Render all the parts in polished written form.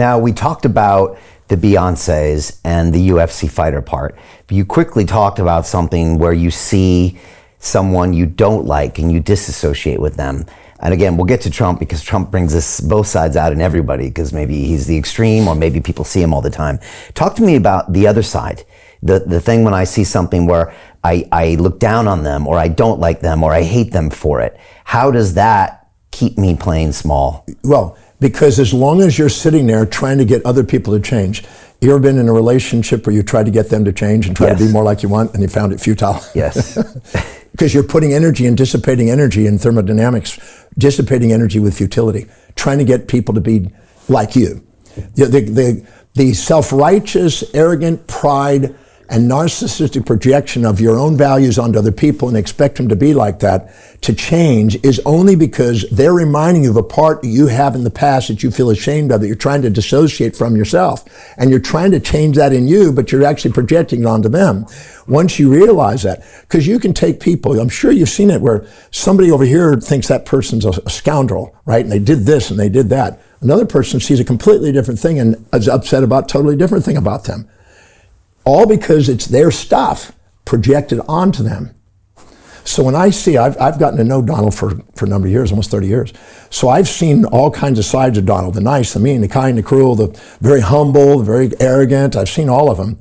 Now, we talked about the Beyoncés and the UFC fighter part, but you quickly talked about something where you see someone you don't like and you disassociate with them. And again, we'll get to Trump because Trump brings us both sides out in everybody, because maybe he's the extreme or maybe people see him all the time. Talk to me about the other side. The thing when I see something where I look down on them, or I don't like them, or I hate them for it. How does that keep me playing small? Well, because as long as you're sitting there trying to get other people to change, you ever been in a relationship where you tried to get them to change and try to be more like you want and you found it futile? Yes. Because you're putting energy and dissipating energy in thermodynamics, dissipating energy with futility, trying to get people to be like you. The self-righteous, arrogant pride and narcissistic projection of your own values onto other people and expect them to be like that, to change, is only because they're reminding you of a part that you have in the past that you feel ashamed of, that you're trying to dissociate from yourself. And you're trying to change that in you, but you're actually projecting it onto them. Once you realize that, because you can take people, I'm sure you've seen it, where somebody over here thinks that person's a scoundrel, right? And they did this and they did that. Another person sees a completely different thing and is upset about a totally different thing about them. All because it's their stuff projected onto them. So when I see, I've gotten to know Donald for a number of years, almost 30 years. So I've seen all kinds of sides of Donald, the nice, the mean, the kind, the cruel, the very humble, the very arrogant. I've seen all of them.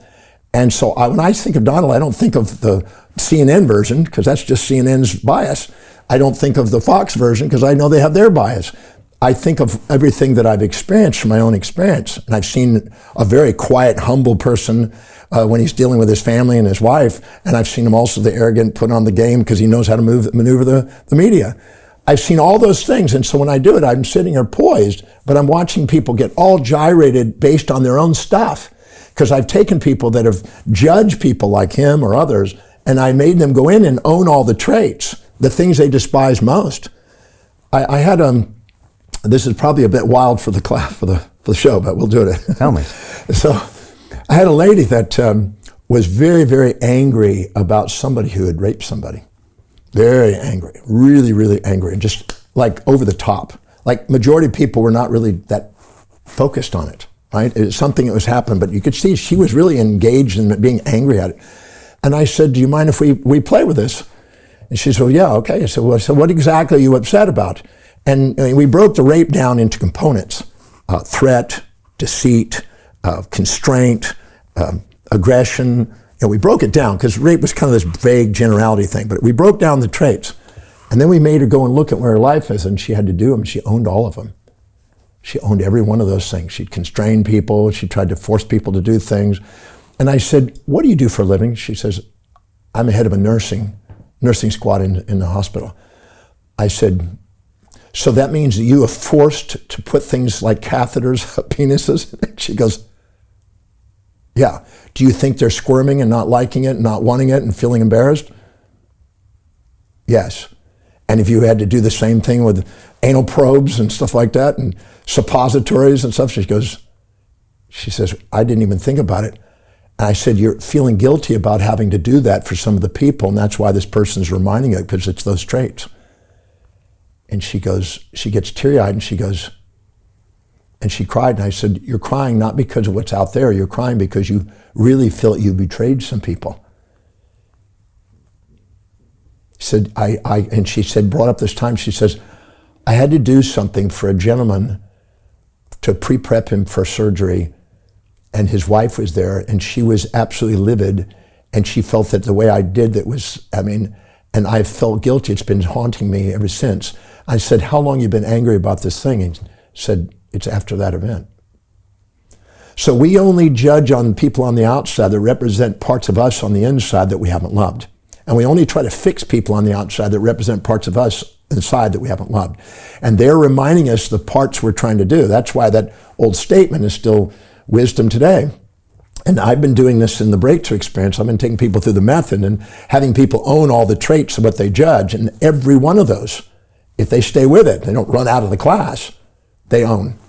And so when I think of Donald, I don't think of the CNN version, because that's just CNN's bias. I don't think of the Fox version, because I know they have their bias. I think of everything that I've experienced from my own experience. And I've seen a very quiet, humble person when he's dealing with his family and his wife. And I've seen him also the arrogant, put on the game because he knows how to maneuver the media. I've seen all those things. And so when I do it, I'm sitting here poised, but I'm watching people get all gyrated based on their own stuff. Because I've taken people that have judged people like him or others, and I made them go in and own all the traits, the things they despise most. I had this is probably a bit wild for the class, for the show, but we'll do it. Tell me. So I had a lady that was very, very angry about somebody who had raped somebody. Very angry, really, really angry, and just like over the top. Like majority of people were not really that focused on it, right? It was something that was happening, but you could see she was really engaged in being angry at it. And I said, do you mind if we play with this? And she said, well, yeah, okay. I said, well, what exactly are you upset about? And we broke the rape down into components: threat, deceit, constraint, aggression. We broke it down because rape was kind of this vague generality thing, but we broke down the traits. And then we made her go and look at where her life is, and she had to do them. She owned all of them. She owned every one of those things. She'd constrain people. She tried to force people to do things. And I said, what do you do for a living? She says, I'm the head of a nursing squad in the hospital. I said, so that means that you are forced to put things like catheters, penises? She goes, yeah. Do you think they're squirming and not liking it, and not wanting it, and feeling embarrassed? Yes. And if you had to do the same thing with anal probes and stuff like that, and suppositories and stuff, she says, I didn't even think about it. And I said, you're feeling guilty about having to do that for some of the people, and that's why this person's reminding you, because it's those traits. And she gets teary-eyed, and she cried, and I said, you're crying not because of what's out there, you're crying because you really feel you betrayed some people. Said, and she said, brought up this time, she says, I had to do something for a gentleman to pre-prep him for surgery, and his wife was there, and she was absolutely livid, and she felt that the way I did that was, and I felt guilty. It's been haunting me ever since. I said, how long you been angry about this thing? And he said, it's after that event. So we only judge on people on the outside that represent parts of us on the inside that we haven't loved. And we only try to fix people on the outside that represent parts of us inside that we haven't loved. And they're reminding us the parts we're trying to do. That's why that old statement is still wisdom today. And I've been doing this in the breakthrough experience. I've been taking people through the method and having people own all the traits of what they judge. And every one of those, if they stay with it, they don't run out of the class, they own.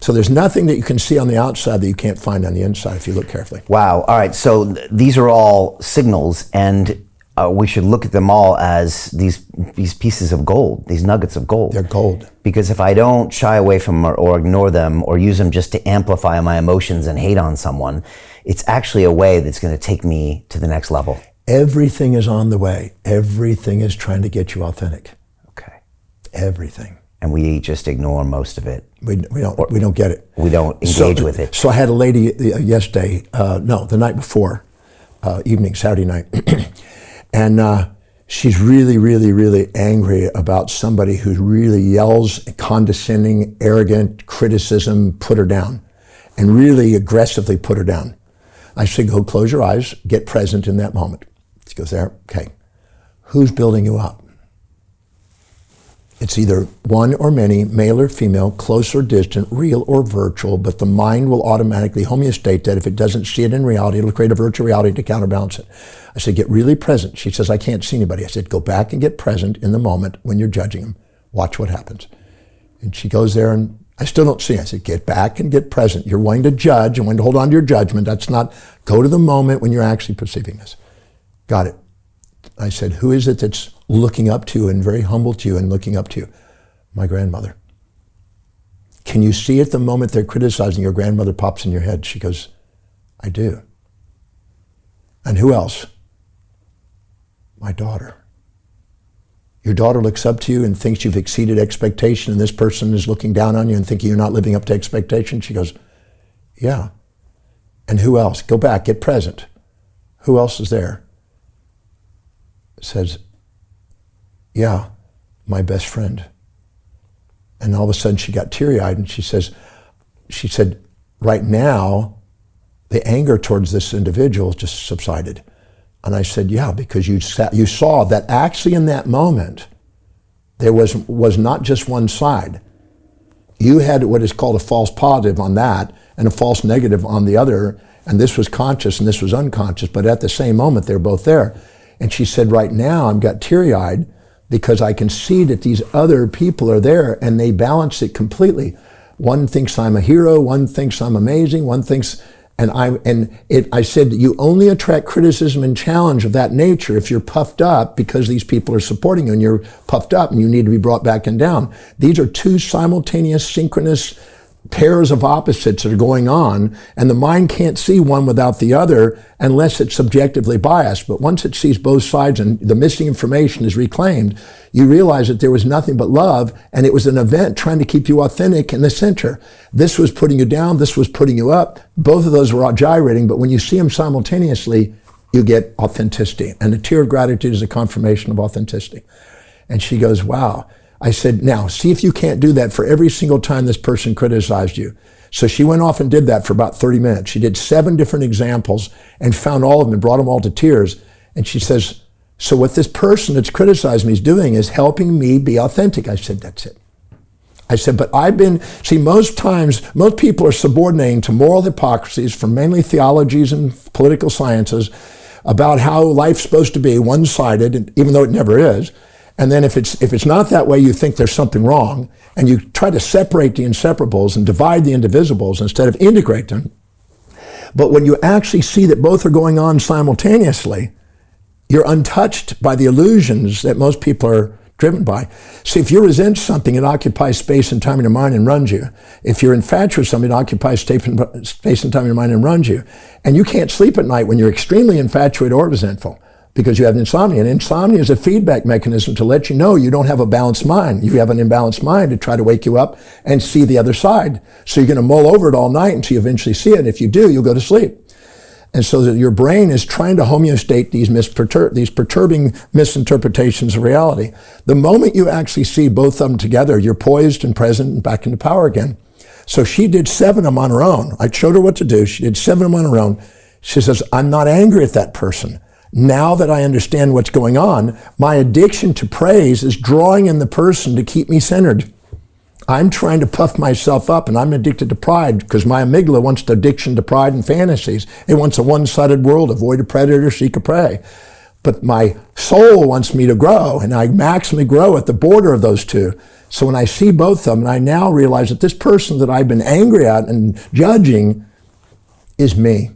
So there's nothing that you can see on the outside that you can't find on the inside if you look carefully. Wow. All right. So these are all signals. And we should look at them all as these pieces of gold, these nuggets of gold. They're gold. Because if I don't shy away from or ignore them or use them just to amplify my emotions and hate on someone, it's actually a way that's going to take me to the next level. Everything is on the way. Everything is trying to get you authentic. Okay. Everything. And we just ignore most of it. We don't get it. We don't engage with it. So I had a lady yesterday, the night before, evening, Saturday night, and she's really, really, really angry about somebody who really yells, condescending, arrogant, criticism, put her down, and really aggressively put her down. I said, go close your eyes, get present in that moment. She goes, there, okay. Who's building you up? It's either one or many, male or female, close or distant, real or virtual, but the mind will automatically homeostate that. If it doesn't see it in reality, it'll create a virtual reality to counterbalance it. I said, get really present. She says, I can't see anybody. I said, go back and get present in the moment when you're judging them. Watch what happens. And she goes there and I still don't see. I said, get back and get present. You're wanting to judge and wanting to hold on to your judgment. That's not, go to the moment when you're actually perceiving this. Got it. I said, who is it that's looking up to you and very humble to you and looking up to you? My grandmother. Can you see at the moment they're criticizing your grandmother pops in your head? She goes, I do. And who else? My daughter. Your daughter looks up to you and thinks you've exceeded expectation and this person is looking down on you and thinking you're not living up to expectation. She goes, yeah. And who else? Go back, get present. Who else is there? Says, yeah, my best friend. And all of a sudden she got teary-eyed and she said, right now, the anger towards this individual just subsided. And I said, yeah, because you saw that actually in that moment, there was not just one side. You had what is called a false positive on that and a false negative on the other, and this was conscious and this was unconscious, but at the same moment, they're both there. And she said, right now, I've got teary-eyed because I can see that these other people are there and they balance it completely. One thinks I'm a hero, one thinks I'm amazing, one thinks, I said, you only attract criticism and challenge of that nature if you're puffed up because these people are supporting you and you're puffed up and you need to be brought back and down. These are two simultaneous, synchronous pairs of opposites that are going on, and the mind can't see one without the other unless it's subjectively biased. But once it sees both sides and the missing information is reclaimed, you realize that there was nothing but love, and it was an event trying to keep you authentic in the center. This was putting you down, this was putting you up. Both of those were gyrating, but when you see them simultaneously, you get authenticity. And the tear of gratitude is a confirmation of authenticity. And she goes, wow. I said, now, see if you can't do that for every single time this person criticized you. So she went off and did that for about 30 minutes. She did 7 different examples and found all of them and brought them all to tears. And she says, so what this person that's criticized me is doing is helping me be authentic. I said, that's it. I said, but most times, most people are subordinating to moral hypocrisies from mainly theologies and political sciences about how life's supposed to be one-sided, even though it never is. And then if it's not that way, you think there's something wrong, and you try to separate the inseparables and divide the indivisibles instead of integrate them. But when you actually see that both are going on simultaneously, you're untouched by the illusions that most people are driven by. See, if you resent something, it occupies space and time in your mind and runs you. If you're infatuated with something, it occupies space and time in your mind and runs you. And you can't sleep at night when you're extremely infatuated or resentful, because you have insomnia. And insomnia is a feedback mechanism to let you know you don't have a balanced mind. You have an imbalanced mind to try to wake you up and see the other side. So you're going to mull over it all night until you eventually see it. And if you do, you'll go to sleep. And so that your brain is trying to homeostate these perturbing misinterpretations of reality. The moment you actually see both of them together, you're poised and present and back into power again. So she did 7 of them on her own. I showed her what to do. She did 7 of them on her own. She says, I'm not angry at that person. Now that I understand what's going on, my addiction to praise is drawing in the person to keep me centered. I'm trying to puff myself up, and I'm addicted to pride because my amygdala wants the addiction to pride and fantasies. It wants a one-sided world, avoid a predator, seek a prey. But my soul wants me to grow, and I maximally grow at the border of those two. So when I see both of them, and I now realize that this person that I've been angry at and judging is me.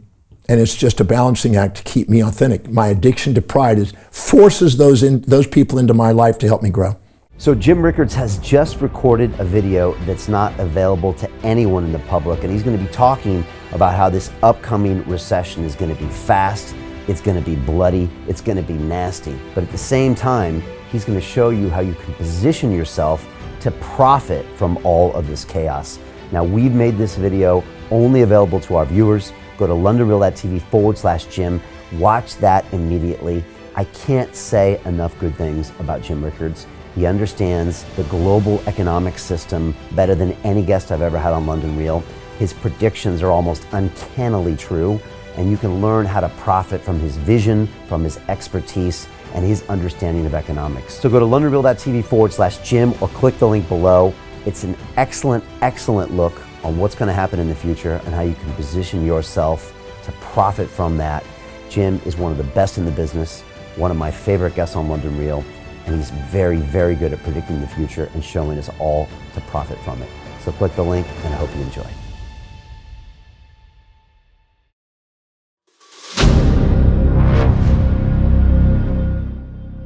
And it's just a balancing act to keep me authentic. My addiction to pride forces those people into my life to help me grow. So Jim Rickards has just recorded a video that's not available to anyone in the public, and he's going to be talking about how this upcoming recession is going to be fast, it's going to be bloody, it's going to be nasty. But at the same time, he's going to show you how you can position yourself to profit from all of this chaos. Now, we've made this video only available to our viewers. Go to londonreal.tv/Jim. Watch that immediately. I can't say enough good things about Jim Rickards. He understands the global economic system better than any guest I've ever had on London Real. His predictions are almost uncannily true, and you can learn how to profit from his vision, from his expertise, and his understanding of economics. So go to londonreal.tv/Jim or click the link below. It's an excellent, excellent look on what's going to happen in the future and how you can position yourself to profit from that. Jim is one of the best in the business, one of my favorite guests on London Real, and he's very, very good at predicting the future and showing us all to profit from it. So click the link, and I hope you enjoy.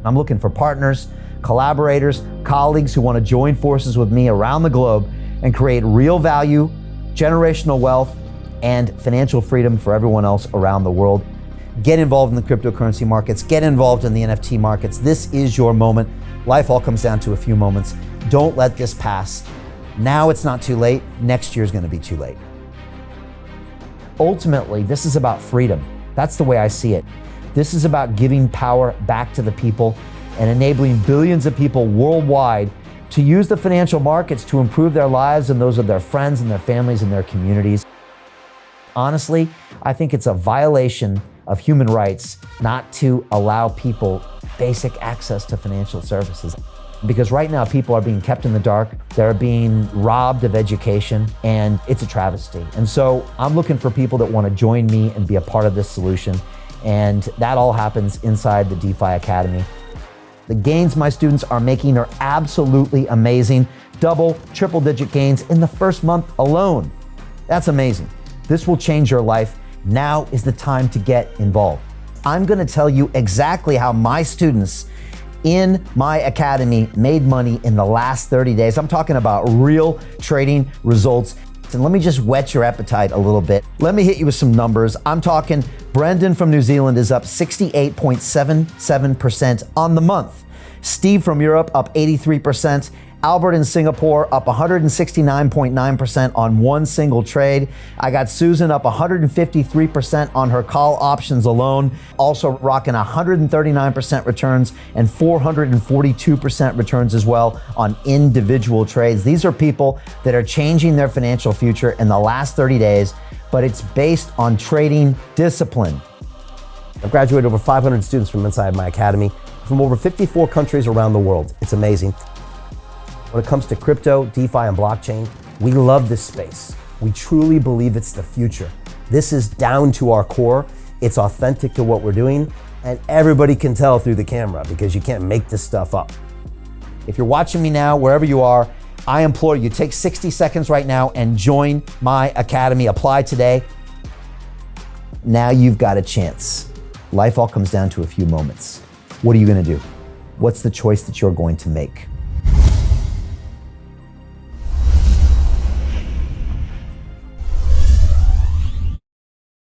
I'm looking for partners, collaborators, colleagues who want to join forces with me around the globe and create real value, generational wealth, and financial freedom for everyone else around the world. Get involved in the cryptocurrency markets, get involved in the NFT markets. This is your moment. Life all comes down to a few moments. Don't let this pass. Now it's not too late. Next year's going to be too late. Ultimately, this is about freedom. That's the way I see it. This is about giving power back to the people and enabling billions of people worldwide to use the financial markets to improve their lives and those of their friends and their families and their communities. Honestly, I think it's a violation of human rights not to allow people basic access to financial services. Because right now people are being kept in the dark, they're being robbed of education, and it's a travesty. And so I'm looking for people that want to join me and be a part of this solution. And that all happens inside the DeFi Academy. The gains my students are making are absolutely amazing. Double, triple digit gains in the first month alone. That's amazing. This will change your life. Now is the time to get involved. I'm going to tell you exactly how my students in my academy made money in the last 30 days. I'm talking about real trading results. And let me just whet your appetite a little bit. Let me hit you with some numbers. I'm talking Brendan from New Zealand is up 68.77% on the month. Steve from Europe up 83%. Albert in Singapore up 169.9% on one single trade. I got Susan up 153% on her call options alone, also rocking 139% returns and 442% returns as well on individual trades. These are people that are changing their financial future in the last 30 days, but it's based on trading discipline. I've graduated over 500 students from inside my academy from over 54 countries around the world. It's amazing. When it comes to crypto, DeFi, and blockchain, we love this space. We truly believe it's the future. This is down to our core. It's authentic to what we're doing, and everybody can tell through the camera because you can't make this stuff up. If you're watching me now, wherever you are, I implore you, take 60 seconds right now and join my academy. Apply today. Now you've got a chance. Life all comes down to a few moments. What are you going to do? What's the choice that you're going to make?